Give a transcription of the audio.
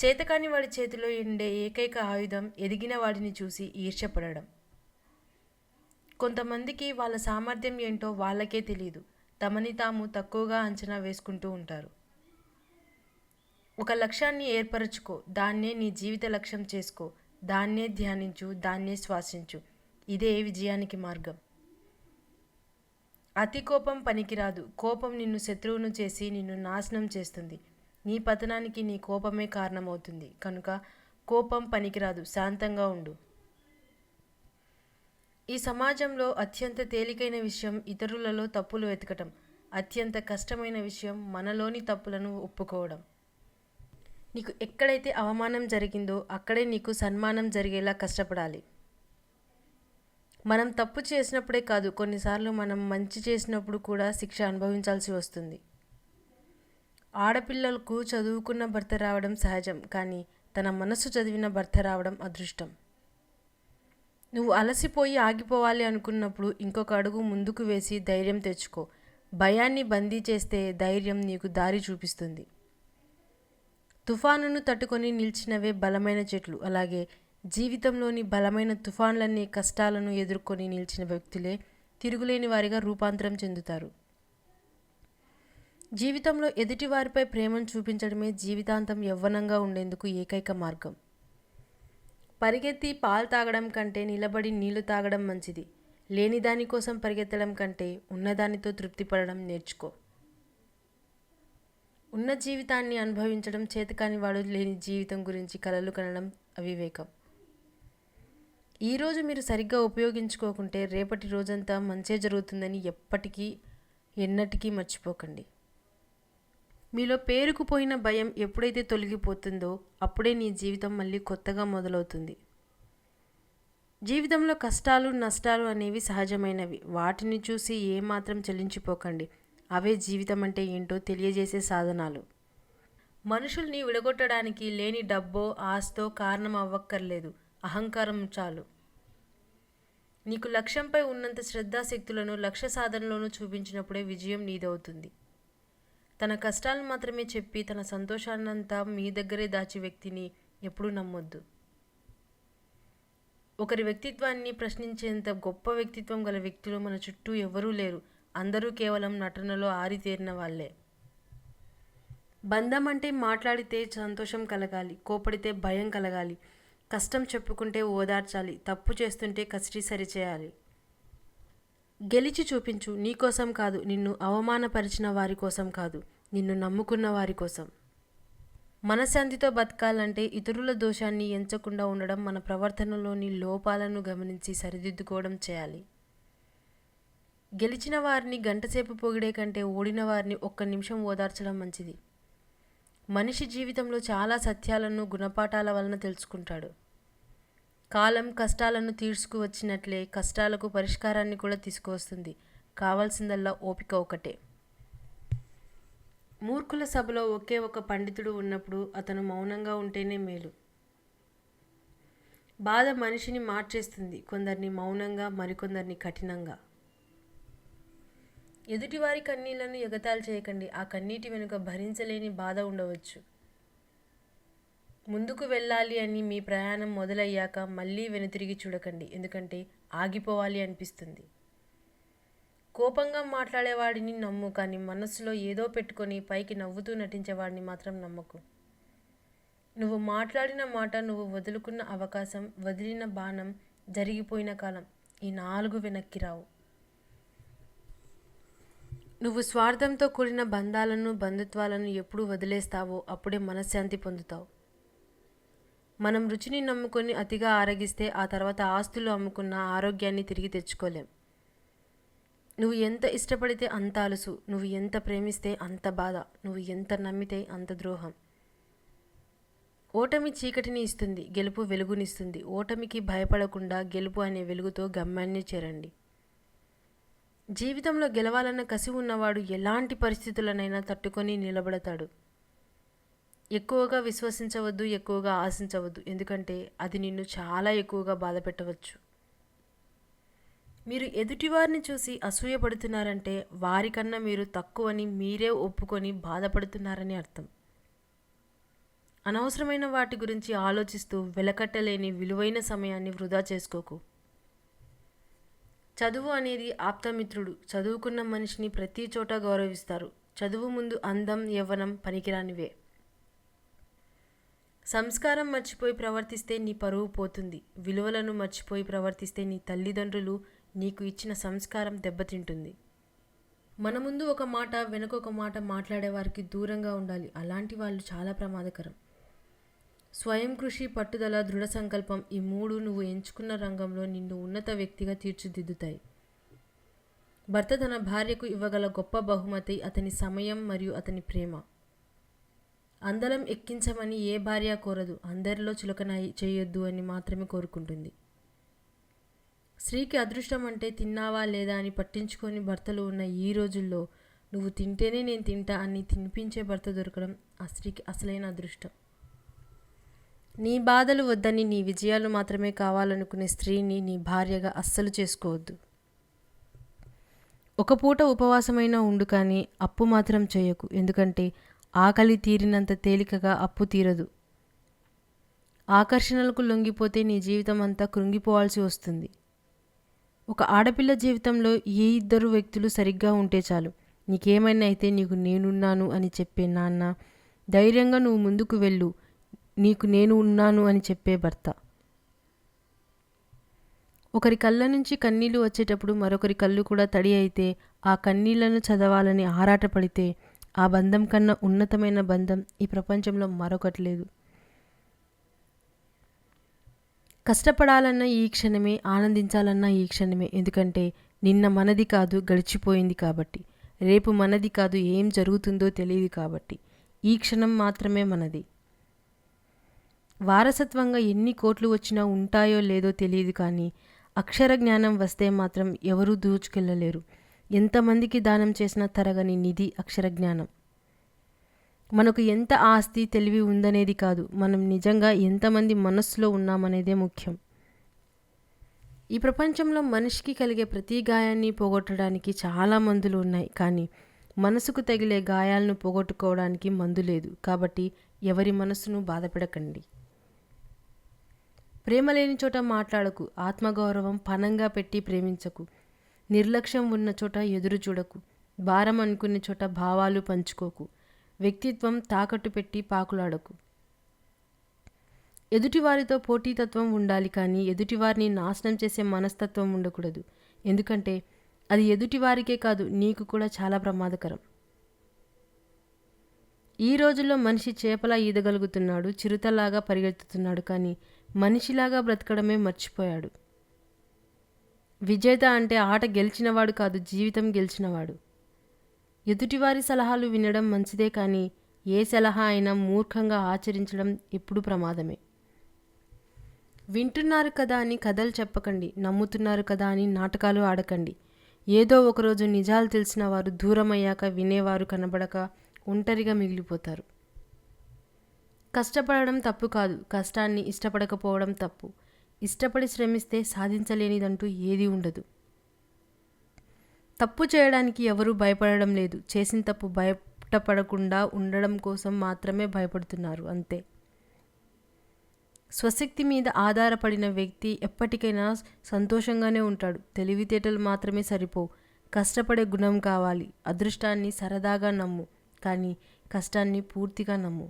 చేతకాని వాడి చేతిలో ఉండే ఏకైక ఆయుధం ఎదిగిన వాడిని చూసి ఈర్ష్యపడడం. కొంతమందికి వాళ్ళ సామర్థ్యం ఏంటో వాళ్ళకే తెలియదు. తమని తాము తక్కువగా అంచనా వేసుకుంటూ ఉంటారు. ఒక లక్ష్యాన్ని ఏర్పరచుకో, దాన్నే నీ జీవిత లక్ష్యం చేసుకో, దాన్నే ధ్యానించు, దాన్నే శ్వాసించు. ఇదే విజయానికి మార్గం. అతి కోపం పనికిరాదు. కోపం నిన్ను శత్రువును చేసి నిన్ను నాశనం చేస్తుంది. నీ పతనానికి నీ కోపమే కారణమవుతుంది. కనుక కోపం పనికిరాదు. శాంతంగా ఉండు. ఈ సమాజంలో అత్యంత తేలికైన విషయం ఇతరులలో తప్పులు వెతకటం. అత్యంత కష్టమైన విషయం మనలోని తప్పులను ఒప్పుకోవడం. నీకు ఎక్కడైతే అవమానం జరిగిందో అక్కడే నీకు సన్మానం జరిగేలా కష్టపడాలి. మనం తప్పు చేసినప్పుడే కాదు, కొన్నిసార్లు మనం మంచి చేసినప్పుడు కూడా శిక్ష అనుభవించాల్సి వస్తుంది. ఆడపిల్లలకు చదువుకున్న భర్త రావడం సహజం, కానీ తన మనసు చదివిన భర్త రావడం అదృష్టం. నువ్వు అలసిపోయి ఆగిపోవాలి అనుకున్నప్పుడు ఇంకొక అడుగు ముందుకు వేసి ధైర్యం తెచ్చుకో. భయాన్ని బందీ చేస్తే ధైర్యం నీకు దారి చూపిస్తుంది. తుఫానును తట్టుకొని నిలిచినవే బలమైన చెట్లు. అలాగే జీవితంలోని బలమైన తుఫాన్లన్నీ కష్టాలను ఎదుర్కొని నిలిచిన వ్యక్తులే తిరుగులేని వారిగా రూపాంతరం చెందుతారు. జీవితంలో ఎదుటివారిపై ప్రేమను చూపించడమే జీవితాంతం యవ్వనంగా ఉండేందుకు ఏకైక మార్గం. పరిగెత్తి పాలు తాగడం కంటే నిలబడి నీళ్లు తాగడం మంచిది. లేని దానికోసం పరిగెత్తడం కంటే ఉన్నదానితో తృప్తి పడడం నేర్చుకో. ఉన్న జీవితాన్ని అనుభవించడం చేతకాని వాడు లేని జీవితం గురించి కలలు కనడం అవివేకం. ఈరోజు మీరు సరిగ్గా ఉపయోగించుకోకుంటే రేపటి రోజంతా మంచే జరుగుతుందని ఎన్నటికీ మర్చిపోకండి. మీలో పేరుకుపోయిన భయం ఎప్పుడైతే తొలగిపోతుందో అప్పుడే నీ జీవితం మళ్ళీ కొత్తగా మొదలవుతుంది. జీవితంలో కష్టాలు నష్టాలు అనేవి సహజమైనవి. వాటిని చూసి ఏమాత్రం చలించిపోకండి. అవే జీవితం అంటే ఏంటో తెలియజేసే సాధనాలు. మనుషుల్ని విడగొట్టడానికి లేని డబ్బో ఆస్తో కారణం అవ్వక్కర్లేదు. అహంకారం చాలు. నీకు లక్ష్యంపై ఉన్నంత శ్రద్ధాశక్తులను లక్ష్య సాధనలోనూ చూపించినప్పుడే విజయం నీదవుతుంది. తన కష్టాలను మాత్రమే చెప్పి తన సంతోషాన్నంతా మీ దగ్గరే దాచి వ్యక్తిని ఎప్పుడూ నమ్మొద్దు. ఒకరి వ్యక్తిత్వాన్ని ప్రశ్నించేంత గొప్ప వ్యక్తిత్వం గల వ్యక్తులు మన చుట్టూ ఎవరూ లేరు. అందరూ కేవలం నటనలో ఆరితేరిన వాళ్ళే. బంధం అంటే మాట్లాడితే సంతోషం కలగాలి, కోపడితే భయం కలగాలి, కష్టం చెప్పుకుంటే ఓదార్చాలి, తప్పు చేస్తుంటే కసిరి సరిచేయాలి. గెలిచి చూపించు. నీకోసం కాదు, నిన్ను అవమానపరిచిన వారి కోసం కాదు, నిన్ను నమ్ముకున్న వారి కోసం. మనశ్శాంతితో బతకాలంటే ఇతరుల దోషాన్ని ఎంచకుండా ఉండడం, మన ప్రవర్తనలోని లోపాలను గమనించి సరిదిద్దుకోవడం చేయాలి. గెలిచిన వారిని గంటసేపు పొగిడే కంటే ఓడిన వారిని ఒక్క నిమిషం ఓదార్చడం మంచిది. మనిషి జీవితంలో చాలా సత్యాలను గుణపాఠాల వలన తెలుసుకుంటాడు. కాలం కష్టాలను తీసుకువచ్చినట్లే కష్టాలకు పరిష్కారాన్ని కూడా తీసుకువస్తుంది. కావాల్సిందల్లా ఓపిక ఒకటే. మూర్ఖుల సభలో ఒకే ఒక పండితుడు ఉన్నప్పుడు అతను మౌనంగా ఉంటేనే మేలు. బాధ మనిషిని మార్చేస్తుంది, కొందరిని మౌనంగా, మరికొందరిని కఠినంగా. ఎదుటివారి కన్నీళ్లను ఎగతాళి చేయకండి. ఆ కన్నీటి వెనుక భరించలేని బాధ ఉండవచ్చు. ముందుకు వెళ్ళాలి అని మీ ప్రయాణం మొదలయ్యాక మళ్ళీ వెనుతిరిగి చూడకండి, ఎందుకంటే ఆగిపోవాలి అనిపిస్తుంది. కోపంగా మాట్లాడేవాడిని నమ్ము, కానీ మనస్సులో ఏదో పెట్టుకొని పైకి నవ్వుతూ నటించేవాడిని మాత్రం నమ్మకు. నువ్వు మాట్లాడిన మాట, నువ్వు వదులుకున్న అవకాశం, వదిలిన బాణం, జరిగిపోయిన కాలం, ఈ 4 వెనక్కి రావు. నువ్వు స్వార్థంతో కూడిన బంధాలను, బంధుత్వాలను ఎప్పుడు వదిలేస్తావో అప్పుడే మనశ్శాంతి పొందుతావు. మనం రుచిని నమ్ముకొని అతిగా ఆరగిస్తే ఆ తర్వాత ఆస్తులు అమ్ముకున్న ఆరోగ్యాన్ని తిరిగి తెచ్చుకోలేం. నువ్వు ఎంత ఇష్టపడితే అంత అలుసు, నువ్వు ఎంత ప్రేమిస్తే అంత బాధ, నువ్వు ఎంత నమ్మితే అంత ద్రోహం. ఓటమి చీకటిని ఇస్తుంది, గెలుపు వెలుగునిస్తుంది. ఓటమికి భయపడకుండా గెలుపు అనే వెలుగుతో గమ్యాన్ని చేరండి. జీవితంలో గెలవాలన్న కసి ఉన్నవాడు ఎలాంటి పరిస్థితులనైనా తట్టుకొని నిలబడతాడు. ఎక్కువగా విశ్వసించవద్దు, ఎక్కువగా ఆశించవద్దు, ఎందుకంటే అది నిన్ను చాలా ఎక్కువగా బాధ పెట్టవచ్చు. మీరు ఎదుటివారిని చూసి అసూయపడుతున్నారంటే వారికన్నా మీరు తక్కువని మీరే ఒప్పుకొని బాధపడుతున్నారని అర్థం. అనవసరమైన వాటి గురించి ఆలోచిస్తూ వెలకట్టలేని విలువైన సమయాన్ని వృధా చేసుకోకు. చదువు అనేది ఆప్తమిత్రుడు. చదువుకున్న మనిషిని ప్రతి చోట గౌరవిస్తారు. చదువు ముందు అందం, యవ్వనం పనికిరానివే. సంస్కారం మర్చిపోయి ప్రవర్తిస్తే నీ పరువు పోతుంది. విలువలను మర్చిపోయి ప్రవర్తిస్తే నీ తల్లిదండ్రులు నీకు ఇచ్చిన సంస్కారం దెబ్బతింటుంది. మన ముందు ఒక మాట, వెనుక ఒక మాట మాట్లాడేవారికి దూరంగా ఉండాలి. అలాంటి వాళ్ళు చాలా ప్రమాదకరం. స్వయం కృషి, పట్టుదల, దృఢ సంకల్పం ఈ మూడు నువ్వు ఎంచుకున్న రంగంలో నిన్ను ఉన్నత వ్యక్తిగా తీర్చిదిద్దుతాయి. భర్త తన భార్యకు ఇవ్వగల గొప్ప బహుమతి అతని సమయం మరియు అతని ప్రేమ. అందలం ఎక్కించమని ఏ భార్య కోరదు, అందరిలో చులకన చేయొద్దు అని మాత్రమే కోరుకుంటుంది. స్త్రీకి అదృష్టం అంటే తిన్నావా లేదా అని పట్టించుకొని భర్తలు ఉన్న ఈ రోజుల్లో నువ్వు తింటేనే నేను తింటా అని తినిపించే భర్త దొరకడం ఆ స్త్రీకి అసలైన అదృష్టం. నీ బాధలు వద్దని నీ విజయాలు మాత్రమే కావాలనుకునే స్త్రీని నీ భార్యగా అస్సలు చేసుకోవద్దు. ఒక పూట ఉపవాసమైనా ఉండు, కానీ అప్పు మాత్రం చేయకు. ఎందుకంటే ఆకలి తీరినంత తేలికగా అప్పు తీరదు. ఆకర్షణలకు లొంగిపోతే నీ జీవితం అంతా కృంగిపోవాల్సి వస్తుంది. ఒక ఆడపిల్ల జీవితంలో ఏ ఇద్దరు వ్యక్తులు సరిగ్గా ఉంటే చాలు. నీకేమైనా అయితే నీకు నేనున్నాను అని చెప్పే నాన్న, ధైర్యంగా నువ్వు ముందుకు వెళ్ళు, నీకు నేను ఉన్నాను అని చెప్పే భర్త. ఒకరి కళ్ళ నుంచి కన్నీళ్లు వచ్చేటప్పుడు మరొకరి కళ్ళు కూడా తడి అయితే ఆ కన్నీళ్లను చదవాలని ఆరాటపడితే ఆ బంధం కన్నా ఉన్నతమైన బంధం ఈ ప్రపంచంలో మరొకటి లేదు. కష్టపడాలన్న ఈ క్షణమే, ఆనందించాలన్న ఈ క్షణమే. ఎందుకంటే నిన్న మనది కాదు, గడిచిపోయింది కాబట్టి. రేపు మనది కాదు, ఏం జరుగుతుందో తెలియదు కాబట్టి. ఈ క్షణం మాత్రమే మనది. వారసత్వంగా ఎన్ని కోట్లు వచ్చినా ఉంటాయో లేదో తెలియదు, కానీ అక్షర జ్ఞానం వస్తే మాత్రం ఎవరూ దోచుకెళ్ళలేరు. ఎంతమందికి దానం చేసినా తరగని నిధి అక్షర జ్ఞానం. మనకు ఎంత ఆస్తి, తెలివి ఉందనేది కాదు, మనం నిజంగా ఎంతమంది మనస్సులో ఉన్నామనేదే ముఖ్యం. ఈ ప్రపంచంలో మనిషికి కలిగే ప్రతి గాయాన్ని పోగొట్టడానికి చాలా మందులు ఉన్నాయి, కానీ మనసుకు తగిలే గాయాలను పోగొట్టుకోవడానికి మందు లేదు. కాబట్టి ఎవరి మనసును బాధపెడకండి. ప్రేమ లేని చోట మాట్లాడకు. ఆత్మగౌరవం పణంగా పెట్టి ప్రేమించకు. నిర్లక్ష్యం ఉన్న చోట ఎదురు చూడకు. భారం అనుకునే చోట భావాలు పంచుకోకు. వ్యక్తిత్వం తాకట్టు పెట్టి పాకులాడకు. ఎదుటివారితో పోటీతత్వం ఉండాలి, కానీ ఎదుటివారిని నాశనం చేసే మనస్తత్వం ఉండకూడదు. ఎందుకంటే అది ఎదుటివారికే కాదు, నీకు కూడా చాలా ప్రమాదకరం. ఈ రోజుల్లో మనిషి చేపలా ఈదగలుగుతున్నాడు, చిరుతలాగా పరిగెత్తుతున్నాడు, కానీ మనిషిలాగా బ్రతకడమే మర్చిపోయాడు. విజేత అంటే ఆట గెలిచినవాడు కాదు, జీవితం గెలిచినవాడు. ఎదుటివారి సలహాలు వినడం మంచిదే, కానీ ఏ సలహా అయినా మూర్ఖంగా ఆచరించడం ఎప్పుడూ ప్రమాదమే. వింటున్నారు కదా అని కథలు చెప్పకండి. నమ్ముతున్నారు కదా అని నాటకాలు ఆడకండి. ఏదో ఒకరోజు నిజాలు తెలిసిన వారు దూరమయ్యాక వినేవారు కనబడక ఒంటరిగా మిగిలిపోతారు. కష్టపడడం తప్పు కాదు, కష్టాన్ని ఇష్టపడకపోవడం తప్పు. ఇష్టపడి శ్రమిస్తే సాధించలేనిదంటూ ఏదీ ఉండదు. తప్పు చేయడానికి ఎవరూ భయపడడం లేదు. చేసిన తప్పు బయటపడకుండా ఉండడం కోసం మాత్రమే భయపడుతున్నారు, అంతే. స్వశక్తి మీద ఆధారపడిన వ్యక్తి ఎప్పటికైనా సంతోషంగానే ఉంటాడు. తెలివితేటలు మాత్రమే సరిపోవు, కష్టపడే గుణం కావాలి. అదృష్టాన్ని సరదాగా నమ్ము, కానీ కష్టాన్ని పూర్తిగా నమ్ము.